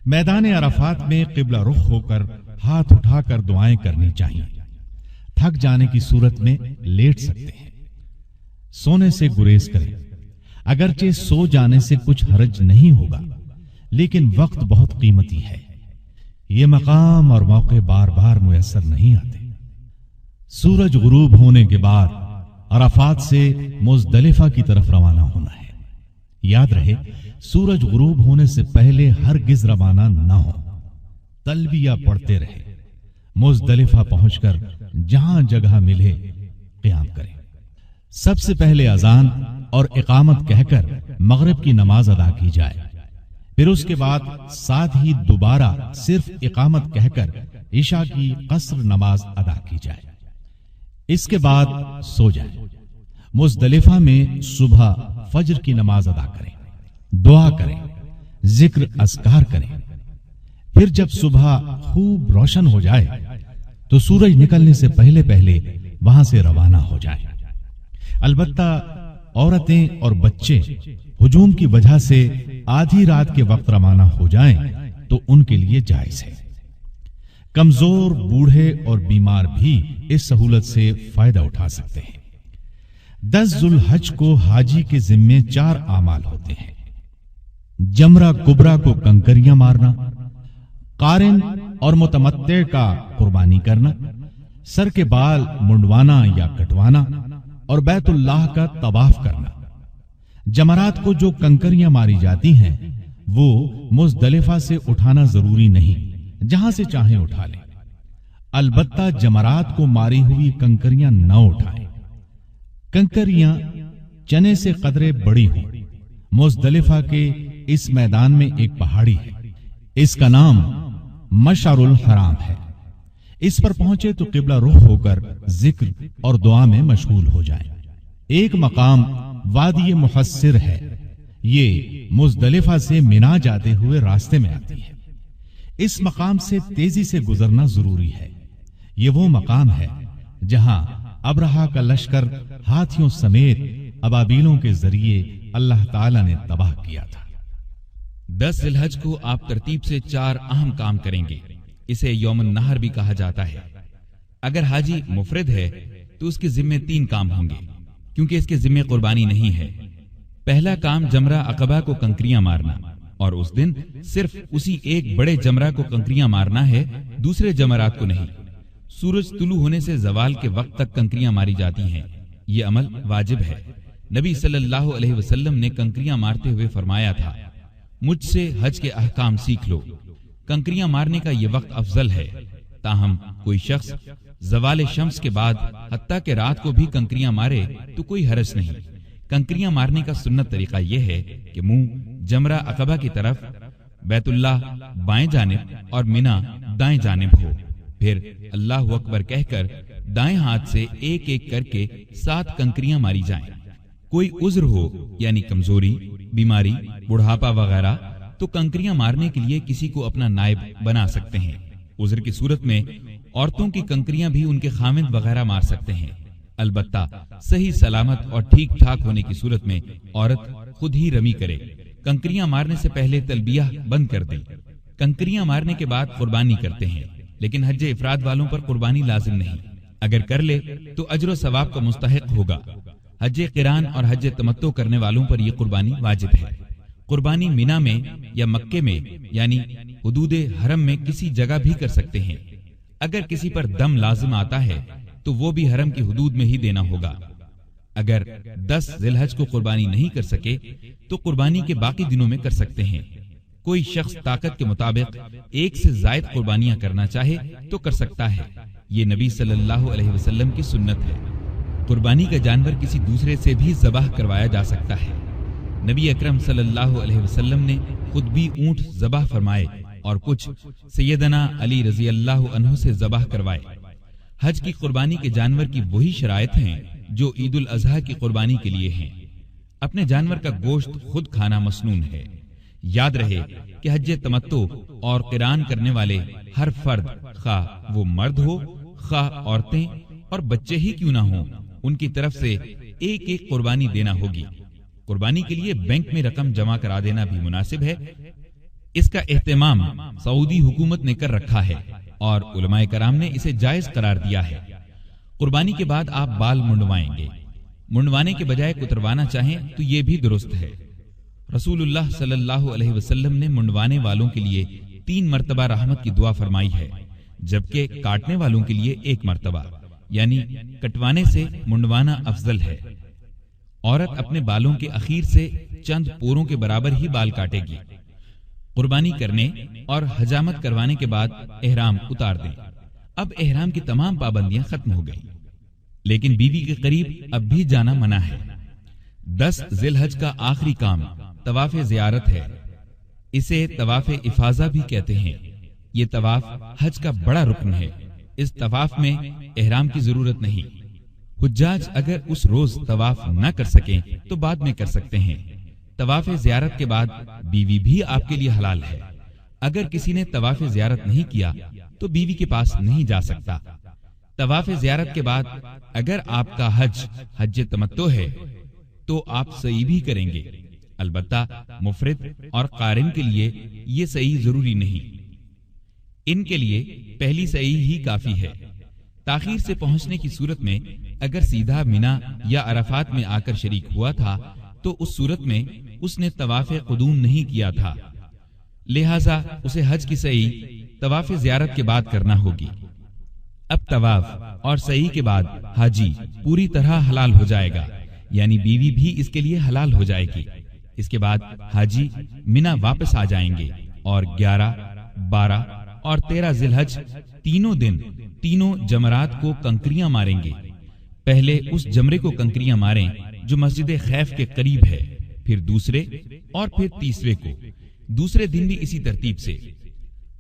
मैदान अरफात में क़िबला रुख होकर हाथ उठाकर दुआएं करनी चाहिए। थक जाने की सूरत में लेट सकते हैं। सोने से गुरेज करें। अगरचे सो जाने से कुछ हरज नहीं होगा, लेकिन वक्त बहुत कीमती है। ये मकाम और मौके बार बार मुयस्सर नहीं आते। सूरज गुरूब होने के बाद अरफात से मुज़दलिफा की तरफ रवाना होना है। याद रहे, सूरज गुरूब होने से पहले हरगिज रवाना न हो। तलबिया पढ़ते रहे। मुज़दलिफा पहुंचकर जहां जगह मिले क़ियाम करें। सबसे पहले अजान और इकामत कहकर मगरिब की नमाज अदा की जाए। फिर उसके बाद साथ ही दोबारा सिर्फ इकामत कहकर इशा की कसर नमाज अदा की जाए। इसके बाद सो जाए। मुज़दलिफा में सुबह फज्र की नमाज अदा करें, दुआ करें, जिक्र अस्कार करें। फिर जब सुबह खूब रोशन हो जाए तो सूरज निकलने से पहले पहले वहां से रवाना हो जाए। अलबत्ता औरतें और बच्चे हुजूम की वजह से आधी रात के वक्त रवाना हो जाएं तो उनके लिए जायज है। कमजोर, बूढ़े और बीमार भी इस सहूलत से फायदा उठा सकते हैं। 10 जुल्हज को हाजी के जिम्मे 4 आमाल होते हैं। जमरा कुबरा को कंकरियां मारना, कारिन और मुतमत्ते का कुर्बानी करना, सर के बाल मुंडवाना या कटवाना और बैतुल्लाह का तवाफ करना। जमरात को जो कंकरियां मारी जाती हैं वो मुज़दलिफा से उठाना जरूरी नहीं, जहां से चाहें उठा लें। अलबत्ता जमरात को मारी हुई कंकरियां न उठाएं। कंकरियां चने से कदरे बड़ी हों। मुज़दलिफा के इस मैदान में एक पहाड़ी है। इसका नाम मशअरुल हराम है। इस पर पहुंचे तो क़िबला रुख होकर जिक्र और दुआ में मशगूल हो जाएं। एक मकाम वादी मुहस्सिर है। ये मुज़दलिफा से मिना जाते हुए रास्ते में आती है। इस मकाम से तेजी से गुजरना जरूरी है। ये वो मकाम है जहां अब्रहा का लश्कर हाथियों समेत अबाबीलों के जरिए अल्लाह ताला ने तबाह किया था। 10 जिलहज को आप तरतीब से 4 अहम काम करेंगे। इसे यौमुन नहर भी कहा जाता है। अगर हाजी मुफरिद है तो उसके जिम्मे 3 काम होंगे, क्योंकि इसके जिम्मे कुर्बानी नहीं है। पहला काम जमरा अकबा को कंकरियां मारना, और उस दिन सिर्फ उसी एक बड़े जमरा को कंकरियां मारना है, दूसरे जमरात को नहीं। सूरज तुलू होने से जवाल के वक्त तक कंकरियां मारी जाती हैं। ये अमल वाजिब है। नबी सल्लल्लाहु अलैहि वसल्लम ने कंकरियां मारते हुए फरमाया था, मुझसे हज के अहकाम सीख लो। कंकरियां मारने का ये वक्त अफजल है। ताहम कोई शख्स जवाल शम्स के बाद हत्ता के रात को भी कंकरियां मारे तो कोई हरज नहीं। कंकरियां मारने का सुन्नत तरीका यह है कि मुंह जमरा अकबा की तरफ, बैतुल्लाह बाएं जानिब और मिना दाएं जानिब हो। फिर अल्लाहु अकबर कहकर दाएं हाथ से एक एक करके 7 कंकरियां मारी जाएं। कोई उज्र हो यानी कमजोरी, बीमारी, बुढ़ापा वगैरह तो कंकरियां मारने के लिए किसी को अपना नायब बना सकते हैं। उज्र की सूरत में औरतों की कंकरियां भी उनके खामिद वगैरह मार सकते हैं। अलबत्ता सही सलामत और ठीक ठाक होने की सूरत में औरत खुद ही रमी करे। कंकरियां मारने से पहले तलबिया बंद कर दे। कंकरियां मारने के बाद कुर्बानी करते हैं, लेकिन हज इफराद वालों पर कुर्बानी लाजिम नहीं। अगर कर ले तो अजर सवाब का मुस्तहिक होगा। हज क़िरान और हज तमत्तो करने वालों पर यह कुर्बानी वाजिब है। कुर्बानी मिना में या मक्के में यानी हुदूदे हरम में किसी जगह भी कर सकते हैं। अगर किसी पर दम लाजिम आता है तो वो भी हरम की हुदूद में ही देना होगा। अगर 10 जिलहज को कुर्बानी नहीं कर सके तो कुर्बानी के बाकी दिनों में कर सकते हैं। कोई शख्स ताकत के मुताबिक 1 से ज़ायद कुर्बानियां करना चाहे तो कर सकता है। ये नबी सल्लल्लाहु अलैहि वसल्लम की सुन्नत है। कुर्बानी का जानवर किसी दूसरे से भी ज़बाह करवाया जा सकता है। नबी अकरम सल्लल्लाहु अलैहि वसल्लम ने खुद भी ऊंट ज़बाह फरमाए और कुछ सैयदना अली रज़ी अल्लाहु अन्हु से ज़बाह करवाए। हज की कुर्बानी के जानवर की वही शराइत हैं जो ईद उल अज़हा की कुर्बानी के लिए हैं। अपने जानवर का गोश्त खुद खाना मसनून है। याद रहे कि हज तमत्तो और क़िरान करने वाले हर फर्द, खा वो मर्द हो खा औरतें और बच्चे ही क्यों ना हो, उनकी तरफ से एक एक कुर्बानी देना होगी। कुर्बानी के लिए बैंक में रकम जमा करा देना भी मुनासिब है। اس کا اہتمام سعودی حکومت نے کر رکھا ہے اور علماء کرام نے اسے جائز قرار دیا ہے۔ قربانی کے بعد آپ بال منڈوائیں گے، منڈوانے کے بجائے کتروانا چاہیں تو یہ بھی درست ہے۔ رسول اللہ صلی اللہ علیہ وسلم نے منڈوانے والوں کے لیے 3 مرتبہ رحمت کی دعا فرمائی ہے، جبکہ کاٹنے والوں کے لیے 1 مرتبہ، یعنی کٹوانے سے منڈوانا افضل ہے۔ عورت اپنے بالوں کے اخیر سے چند پوروں کے برابر ہی بال کاٹے گی۔ قربانی کرنے اور حجامت کروانے کے بعد احرام اتار دیں۔ اب احرام کی تمام پابندیاں ختم ہو گئیں، لیکن بیوی کے قریب اب بھی جانا منع ہے۔ 10 ذی الحج کا آخری کام طواف زیارت ہے۔ اسے طواف افاضہ بھی کہتے ہیں۔ یہ طواف حج کا بڑا رکن ہے۔ اس طواف میں احرام کی ضرورت نہیں۔ حجاج اگر اس روز طواف نہ کر سکیں تو بعد میں کر سکتے ہیں۔ طواف زیارت کے بعد بیوی بھی آپ کے لیے حلال ہے۔ اگر کسی نے طواف زیارت نہیں کیا تو بیوی کے پاس نہیں جا سکتا۔ طواف زیارت کے بعد اگر آپ کا حج تمتع ہے تو آپ سعی بھی کریں گے، البتہ مفرد اور قارن کے لیے یہ سعی ضروری نہیں۔ ان کے لیے پہلی سعی ہی کافی ہے۔ تاخیر سے پہنچنے کی صورت میں اگر سیدھا مینا یا عرفات میں آ کر شریک ہوا تھا تو اس صورت میں اس نے طواف قدوم نہیں کیا تھا، لہذا اسے حج کی سعی طواف زیارت کے بعد کرنا ہوگی۔ اب طواف اور سعی کے بعد حاجی پوری طرح حلال ہو جائے گا، یعنی بیوی بھی اس کے لیے حلال ہو جائے گی۔ اس کے بعد حاجی مینا واپس آ جائیں گے اور 11، 12 اور 13 ذی الحج تینوں دن تینوں جمرات کو کنکریاں ماریں گے۔ پہلے اس جمرے کو کنکریاں ماریں جو مسجد خیف کے قریب ہے، پھر دوسرے اور پھر تیسرے کو۔ دوسرے دن بھی اسی ترتیب سے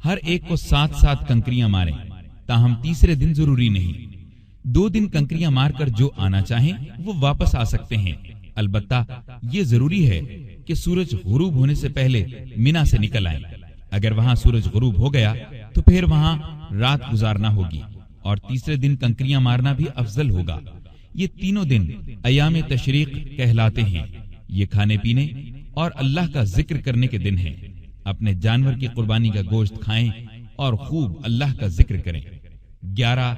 ہر ایک کو 7 کنکریاں ماریں، تاہم تیسرے دن ضروری نہیں۔ 2 دن کنکریاں مار کر جو آنا چاہیں وہ واپس آ سکتے ہیں، البتہ یہ ضروری ہے کہ سورج غروب ہونے سے پہلے مینا سے نکل آئیں۔ اگر وہاں سورج غروب ہو گیا تو پھر وہاں رات گزارنا ہوگی اور تیسرے دن کنکریاں مارنا بھی افضل ہوگا۔ یہ تینوں دن ایام تشریق کہلاتے ہیں۔ یہ کھانے پینے اور اللہ کا ذکر کرنے کے دن ہیں۔ اپنے جانور کی قربانی کا گوشت کھائیں اور خوب اللہ کا ذکر کریں۔ 11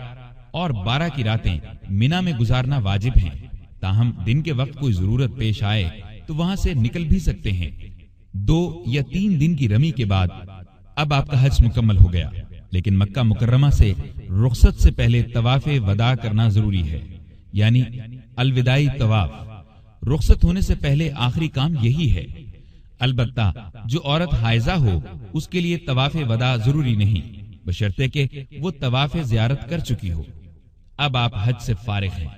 اور 12 کی راتیں مینا میں گزارنا واجب ہیں، تاہم دن کے وقت کوئی ضرورت پیش آئے تو وہاں سے نکل بھی سکتے ہیں۔ 2 یا 3 دن کی رمی کے بعد اب آپ کا حج مکمل ہو گیا، لیکن مکہ مکرمہ سے رخصت سے پہلے طواف وداع کرنا ضروری ہے، یعنی الوداعی طواف۔ رخصت ہونے سے پہلے آخری کام یہی ہے۔ البتہ جو عورت حائضہ ہو اس کے لیے طواف وداع ضروری نہیں، بشرطے کہ وہ طواف زیارت کر چکی ہو۔ اب آپ حج سے فارغ ہیں۔